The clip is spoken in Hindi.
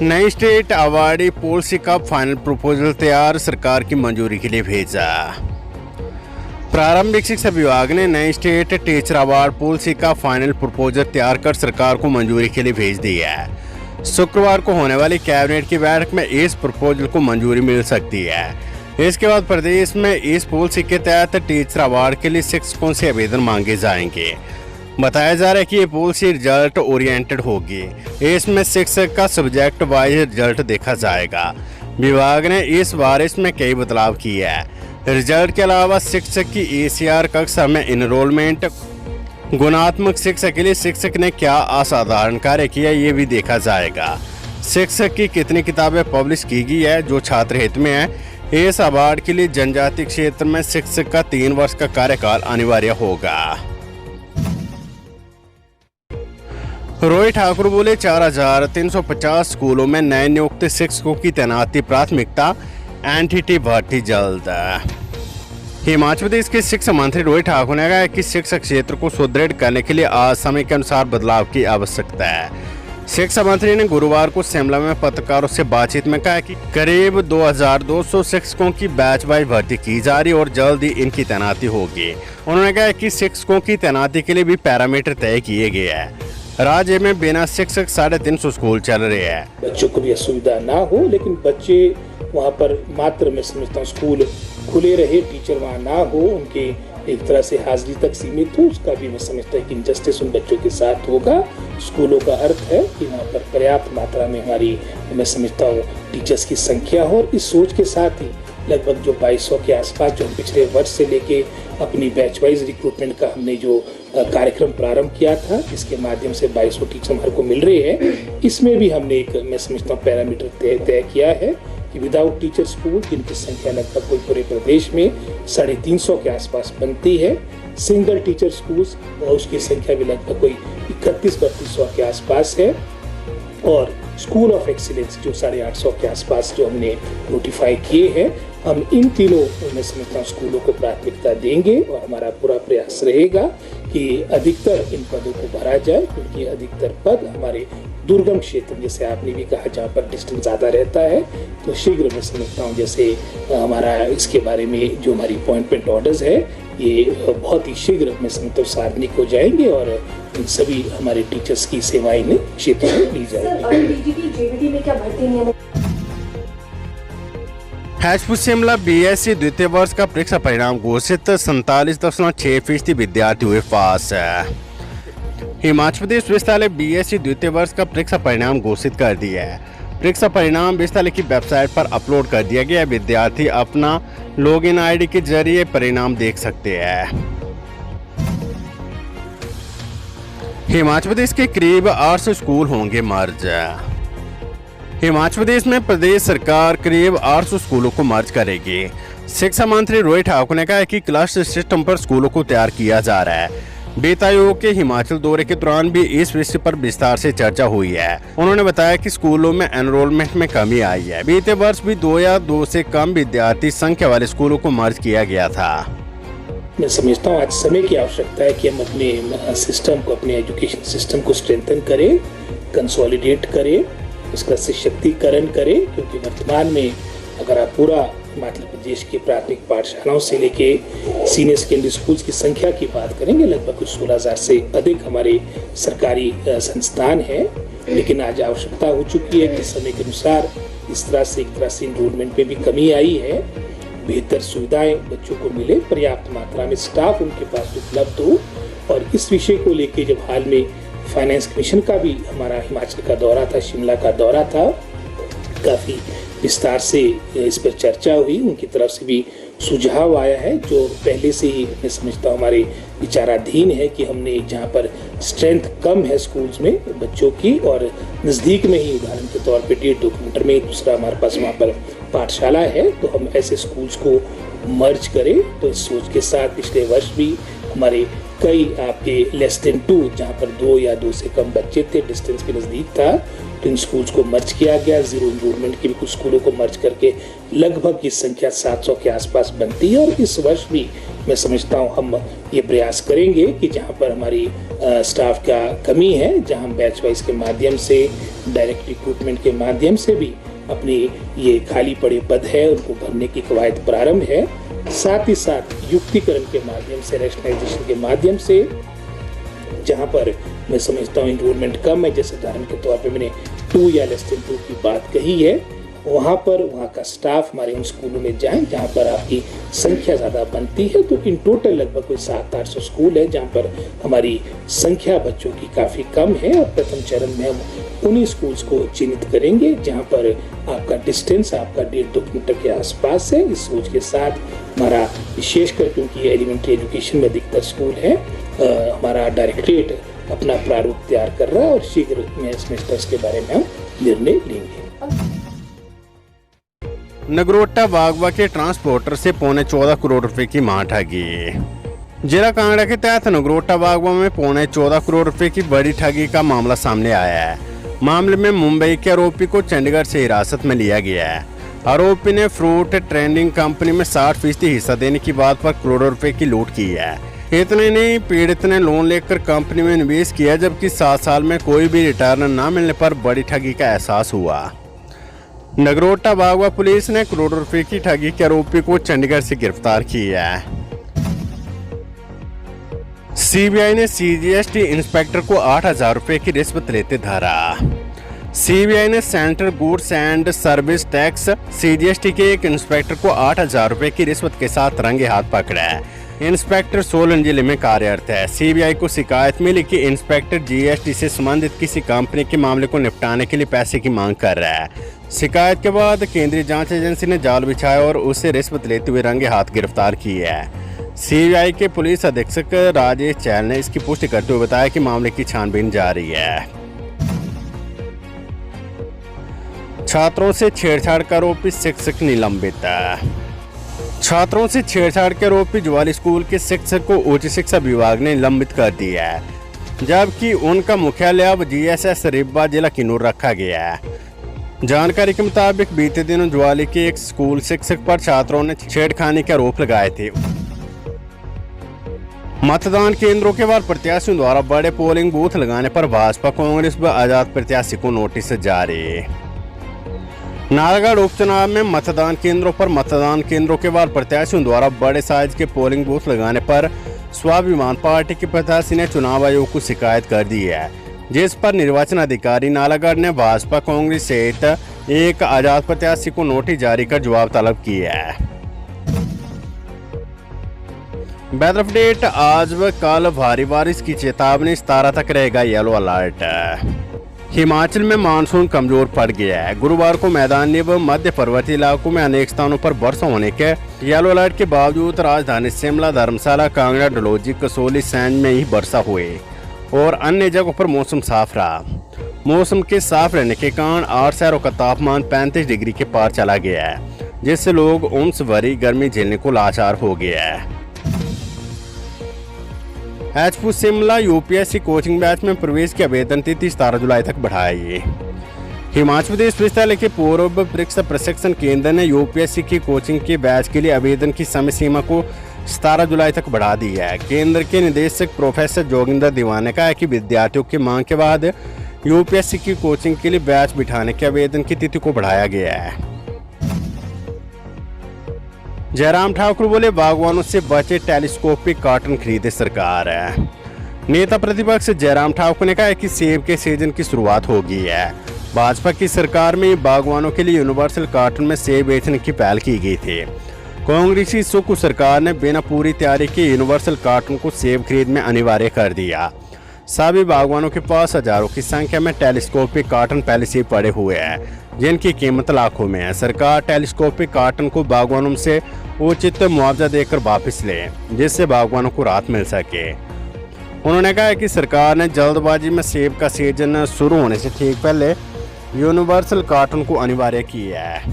नई स्टेट अवार्डी पॉलिसी का फाइनल प्रपोजल तैयार, सरकार की मंजूरी के लिए भेजा। प्रारंभिक शिक्षा विभाग ने नई स्टेट टीचर अवार्ड पॉलिसी का फाइनल प्रपोजल तैयार कर सरकार को मंजूरी के लिए भेज दिया है। शुक्रवार को होने वाली कैबिनेट की बैठक में इस प्रपोजल को मंजूरी मिल सकती है। इसके बाद प्रदेश में इस पॉलिसी के तहत टीचर अवार्ड के लिए शिक्षकों से आवेदन मांगे जाएंगे। बताया जा रहा है कि ये पॉलिसी रिजल्ट ओरिएंटेड होगी। इसमें शिक्षक का सब्जेक्ट वाइज रिजल्ट देखा जाएगा। विभाग ने इस बार इसमें कई बदलाव किए हैं। रिजल्ट के अलावा शिक्षक की ACR कक्षा में इनरोलमेंट, गुणात्मक शिक्षा के लिए शिक्षक ने क्या असाधारण कार्य किया ये भी देखा जाएगा। शिक्षक की कितनी किताबें पब्लिश की गई है जो छात्र हित में है। इस अवार्ड के लिए जनजातीय क्षेत्र में शिक्षक का 3 वर्ष का कार्यकाल अनिवार्य होगा। रोहित ठाकुर बोले 4350 स्कूलों में नए नियुक्त शिक्षकों की तैनाती प्राथमिकता, एनटीटी भर्ती जल्द। हिमाचल प्रदेश के शिक्षा मंत्री रोहित ठाकुर ने कहा कि शिक्षा क्षेत्र को सुदृढ़ करने के लिए आज समय के अनुसार बदलाव की आवश्यकता है। शिक्षा मंत्री ने गुरुवार को शिमला में पत्रकारों से बातचीत में कहा कि करीब 2200 शिक्षकों की बैच वाइज भर्ती की जा रही है और जल्द ही इनकी तैनाती होगी। उन्होंने कहा कि शिक्षकों की तैनाती के लिए भी पैरामीटर तय किए गए हैं। राज्य में बिना शिक्षक 350 स्कूल चल रहे हैं। बच्चों को भी असुविधा ना हो, लेकिन बच्चे वहाँ पर मात्र मैं समझता हूँ स्कूल खुले रहे, टीचर वहाँ ना हो, उनके एक तरह से हाजिरी तक सीमित हो, उसका भी मैं समझता हूँ कि इंजस्टिस उन बच्चों के साथ होगा। स्कूलों का अर्थ है कि वहाँ पर पर्याप्त मात्रा में हमारी मैं समझता हूँ टीचर्स की संख्या हो। और इस सोच के साथ ही लगभग जो 2200 के आसपास जो पिछले वर्ष से लेके अपनी बैच वाइज रिक्रूटमेंट का हमने जो कार्यक्रम प्रारंभ किया था, इसके माध्यम से 2200 टीचर हमारे को मिल रहे हैं। इसमें भी हमने एक मैं समझता हूँ पैरामीटर तय किया है कि विदाउट टीचर स्कूल जिनकी संख्या लगभग कोई पूरे प्रदेश में 350 के आसपास बनती है। सिंगल टीचर स्कूल्स और उसकी संख्या भी लगभग कोई 31-3200 के आसपास है। और स्कूल ऑफ एक्सीलेंस जो 850 के आसपास जो हमने नोटिफाई किए हैं, हम इन तीनों मैं समझता हूँ स्कूलों को प्राथमिकता देंगे और हमारा पूरा प्रयास रहेगा कि अधिकतर इन पदों को भरा जाए, क्योंकि अधिकतर पद हमारे दुर्गम क्षेत्र, जैसे आपने भी कहा, जहाँ पर डिस्टेंस ज़्यादा रहता है, तो शीघ्र मैं समझता हूँ जैसे हमारा इसके बारे में जो हमारी अपॉइंटमेंट ऑर्डर्स है ये बहुत ही शीघ्र मैं समझता हूँ सार्वजनिक हो जाएंगे और इन सभी हमारे टीचर्स की सेवाएं इन क्षेत्रों में ली जाएंगी। में क्या भर्ती नियम हैचपुर शिमला BSc द्वितीय वर्ष का परीक्षा परिणाम घोषित, 47.6% विद्यार्थी हुए पास। हिमाचल प्रदेश विश्वविद्यालय BSc द्वितीय वर्ष का परीक्षा परिणाम घोषित कर दिया है। परीक्षा परिणाम विश्वविद्यालय की वेबसाइट पर अपलोड कर दिया गया है। विद्यार्थी अपना लॉगिन ID के जरिए परिणाम देख सकते हैं। हिमाचल प्रदेश के करीब 800 स्कूल होंगे मर्ज। हिमाचल प्रदेश में प्रदेश सरकार करीब 800 स्कूलों को मर्ज करेगी। शिक्षा मंत्री रोहित ठाकुर ने कहा कि क्लस्टर सिस्टम पर स्कूलों को तैयार किया जा रहा है। वित्त आयोग के हिमाचल दौरे के दौरान भी इस विषय पर विस्तार से चर्चा हुई है। उन्होंने बताया कि स्कूलों में एनरोलमेंट में कमी आई है। बीते वर्ष भी 2 या 2 से कम विद्यार्थी संख्या वाले स्कूलों को मर्ज किया गया था। मैं समझता हूँ आज समय की आवश्यकता है कि हम अपने सिस्टम को, अपने एजुकेशन सिस्टम को स्ट्रेंथन करें, कंसोलिडेट करें, उसका सशक्तिकरण करें, क्योंकि वर्तमान में अगर आप पूरा हिमाचल प्रदेश के प्राथमिक पाठशालाओं से लेके सीनियर सेकेंडरी स्कूल्स की संख्या की बात करेंगे, लगभग कुछ 16,000 से अधिक हमारे सरकारी संस्थान हैं। लेकिन आज आवश्यकता हो चुकी है कि समय के अनुसार इस तरह से एक तरह से इनरोलमेंट में भी कमी आई है। बेहतर सुविधाएं बच्चों को मिले, पर्याप्त मात्रा में स्टाफ उनके पास उपलब्ध हो। और इस विषय को लेके जब हाल में फाइनेंस कमीशन का भी हमारा हिमाचल का दौरा था, शिमला का दौरा था, काफ़ी विस्तार से इस पर चर्चा हुई। उनकी तरफ से भी सुझाव आया है जो पहले से ही मैं समझता हूँ हमारे विचाराधीन है कि हमने जहाँ पर स्ट्रेंथ कम है स्कूल्स में बच्चों की और नज़दीक में ही उदाहरण के तौर पे 1.5 किलोमीटर में दूसरा हमारे पास वहाँ पर पाठशाला है, तो हम ऐसे स्कूल्स को मर्ज करें। तो इस सोच के साथ पिछले वर्ष भी हमारे कई आपके less than 2 जहाँ पर 2 या 2 से कम बच्चे थे, डिस्टेंस भी नज़दीक था, तो इन स्कूल्स को मर्ज किया गया। जीरो इनरोलमेंट के भी कुछ स्कूलों को मर्ज करके लगभग की संख्या 700 के आसपास बनती है। और इस वर्ष भी मैं समझता हूँ हम ये प्रयास करेंगे कि जहाँ पर हमारी स्टाफ का कमी है, जहाँ बैच वाइज के माध्यम से, डायरेक्ट रिक्रूटमेंट के माध्यम से भी अपनी ये खाली पड़े पद है उनको भरने की कवायद प्रारंभ है। साथ ही साथ युक्तिकरण के माध्यम से, रैशनलाइजेशन के माध्यम से, जहाँ पर मैं समझता हूँ इनरोलमेंट कम है, जैसे उदाहरण के तौर पे मैंने 2 या लेस देन 2 की बात कही है, वहाँ पर वहाँ का स्टाफ हमारे उन स्कूलों में जाए जहाँ पर आपकी संख्या ज़्यादा बनती है। तो इन टोटल लगभग कोई 700-800 स्कूल है जहाँ पर हमारी संख्या बच्चों की काफ़ी कम है। और प्रथम चरण में हम उन्हीं स्कूल्स को चिन्हित करेंगे जहाँ पर आपका डिस्टेंस आपका 1.5-2 किलोमीटर के आसपास है। इस सोच के साथ हमारा विशेषकर, क्योंकि एलिमेंट्री एजुकेशन में अधिकतर स्कूल है, हमारा डायरेक्टरेट अपना प्रारूप तैयार कर रहा है और शीघ्र में सेमेस्टर्स के बारे में हम निर्णय लेंगे। नगरोटा बागवा के ट्रांसपोर्टर से 14.25 करोड़ रुपए की मां ठगी। जिला कांगड़ा के तहत नगरोटा बागवा में 14.25 करोड़ रुपए की बड़ी ठगी का मामला सामने आया है। मामले में मुंबई के आरोपी को चंडीगढ़ से हिरासत में लिया गया है। आरोपी ने फ्रूट ट्रेडिंग कंपनी में 60% हिस्सा देने की बात पर करोड़ों रुपए की लूट की है। इतने नहीं, पीड़ित ने लोन लेकर कंपनी में निवेश किया, जबकि 7 साल में कोई भी रिटर्न न मिलने पर बड़ी ठगी का एहसास हुआ। नगरोटा बागवा पुलिस ने करोड़ों रुपए की ठगी के आरोपी को चंडीगढ़ से गिरफ्तार किया है। सीबीआई ने सीजीएसटी इंस्पेक्टर को 8,000 रुपए की रिश्वत लेते धरा। सीबीआई ने central goods and service tax CGST के एक इंस्पेक्टर को 8,000 रुपए की रिश्वत के साथ रंगे हाथ पकड़ा है। इंस्पेक्टर सोलन जिले में कार्यरत है। सीबीआई को शिकायत मिली कि इंस्पेक्टर जीएसटी से संबंधित किसी कंपनी के मामले को निपटाने के लिए पैसे की मांग कर रहा है। शिकायत के बाद केंद्रीय जांच एजेंसी ने जाल बिछाया और उसे रिश्वत लेते हुए रंगे हाथ गिरफ्तार किया है। सीबीआई के पुलिस अधीक्षक राजेश चैल ने इसकी पुष्टि करते हुए बताया कि मामले की छानबीन जारी है। छात्रों से छेड़छाड़ का आरोपी शिक्षक निलंबित। छात्रों से छेड़छाड़ के आरोपी ज्वाली स्कूल के शिक्षक को उच्च शिक्षा विभाग ने निलंबित कर दिया है, जबकि उनका मुख्यालय अब जीएसएस रिब्बा जिला किन्नौर रखा गया है। जानकारी के मुताबिक बीते दिनों ज्वाली के एक स्कूल शिक्षक पर छात्रों ने छेड़खानी के आरोप लगाए थे। मतदान केंद्रों के बाहर प्रत्याशियों द्वारा बड़े पोलिंग बूथ लगाने पर भाजपा, कांग्रेस व आजाद प्रत्याशी को नोटिस जारी। नालागढ़ उपचुनाव में मतदान केंद्रों के बाहर प्रत्याशियों द्वारा बड़े साइज के पोलिंग बूथ लगाने पर स्वाभिमान पार्टी के प्रत्याशी ने चुनाव आयोग को शिकायत कर दी है, जिस पर निर्वाचन अधिकारी नालागढ़ ने भाजपा, कांग्रेस सहित एक आजाद प्रत्याशी को नोटिस जारी कर जवाब तलब किया है। वेदर अपडेट, आज व कल भारी बारिश की चेतावनी, 17 तक रहेगा येलो अलर्ट। हिमाचल में मानसून कमजोर पड़ गया है। गुरुवार को मैदानी व मध्य पर्वतीय इलाकों में अनेक स्थानों पर वर्षा होने के येलो अलर्ट के बावजूद राजधानी शिमला, धर्मशाला, कांगड़ा, डलहौजी, कसौली, सैंज में ही वर्षा हुई और अन्य जगहों पर मौसम साफ रहा। मौसम के साफ रहने के कारण 8 शहरों का तापमान 35 डिग्री के पार चला गया है, जिससे लोग उमस भरी गर्मी झेलने को लाचार हो गया है। एचपू शिमला यूपीएससी कोचिंग बैच में प्रवेश की आवेदन तिथि 17 जुलाई तक बढ़ाई। हिमाचल प्रदेश विश्वविद्यालय के पूर्व परीक्षा प्रशिक्षण केंद्र ने यूपीएससी की कोचिंग के बैच के लिए आवेदन की समय सीमा को 17 जुलाई तक बढ़ा दी है। केंद्र के निदेशक प्रोफेसर जोगिंदर दीवान ने कहा है कि विद्यार्थियों की मांग के बाद यूपीएससी की कोचिंग के लिए बैच बिठाने के आवेदन की तिथि को बढ़ाया गया है। जयराम ठाकुर बोले, बागवानों से बचे टेलीस्कोपिक कार्टन खरीदे सरकार। नेता प्रतिपक्ष जयराम ठाकुर ने कहा है कि सेब के सीजन की शुरुआत हो गई है। भाजपा की सरकार में बागवानों के लिए यूनिवर्सल कार्टन में सेब बेचने की पहल की गई थी। कांग्रेसी सुकू सरकार ने बिना पूरी तैयारी के यूनिवर्सल कार्टन को सेब खरीद में अनिवार्य कर दिया। सभी बागवानों के पास हजारों की संख्या में टेलीस्कोपिक कार्टन पहले से पड़े हुए हैं, जिनकी कीमत लाखों में है। सरकार टेलीस्कोपिक कार्टन को बागवानों से उचित मुआवजा देकर वापस ले, जिससे बागवानों को राहत मिल सके। उन्होंने कहा कि सरकार ने जल्दबाजी में सेब का सीजन शुरू होने से ठीक पहले यूनिवर्सल कार्टन को अनिवार्य किया है।